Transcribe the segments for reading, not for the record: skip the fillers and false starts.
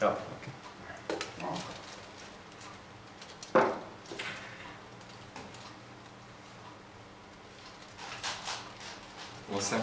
Ja. Osem.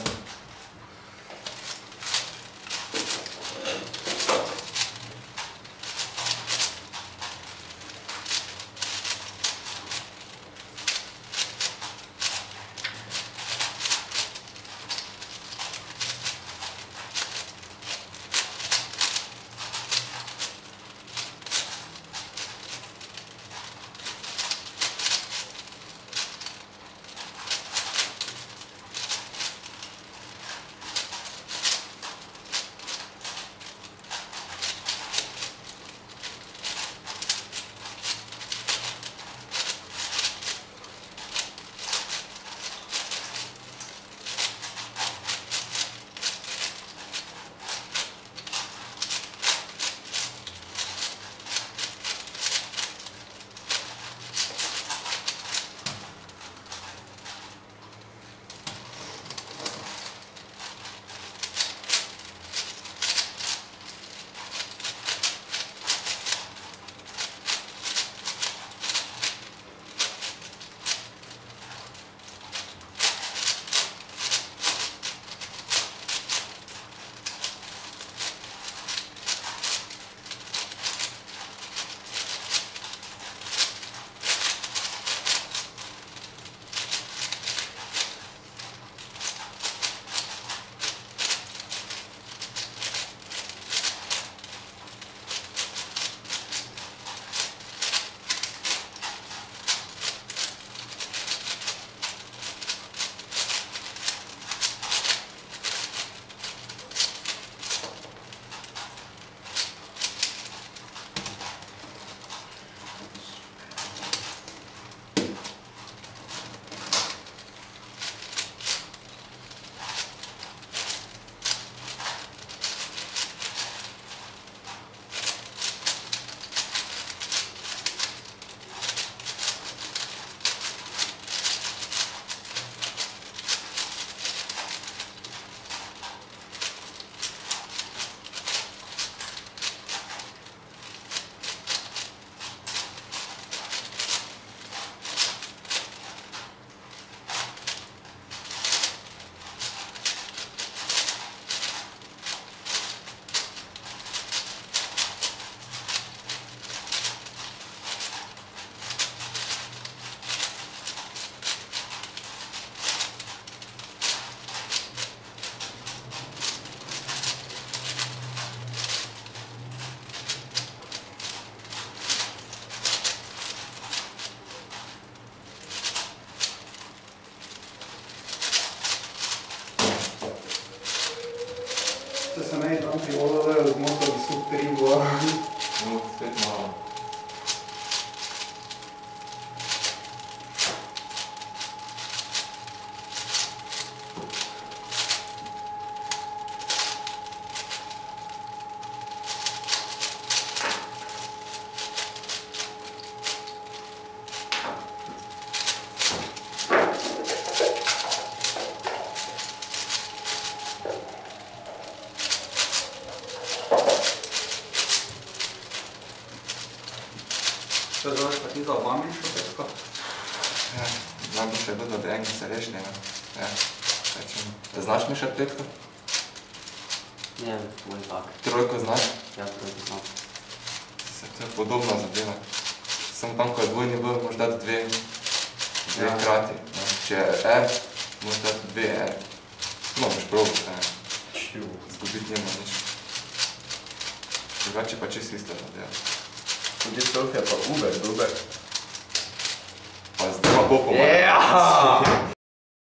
Če se meni tam pri OLV-ju zmotil, bi super ribo. No, spet malo. Če zavaš pa ti za obami šopetko? Ja, najboljše je bilo, da bi enega se rešili, ne. Ja, rečemo. Znaš mešati petko? Ne, moj tak. Trojko znaš? Ja, trojko znam. To je podobna zadeva. Samo tam, ko je dvojni V, moraš dati dve hkrati. Če je R, moraš dati dve R. Moraš probati, ne. Zgubiti nima nič. Drugače pa čisto isto zadeva. Tudi Sofija pa Uber, Uber. Pa zdaj pa bo pomagati. Ja!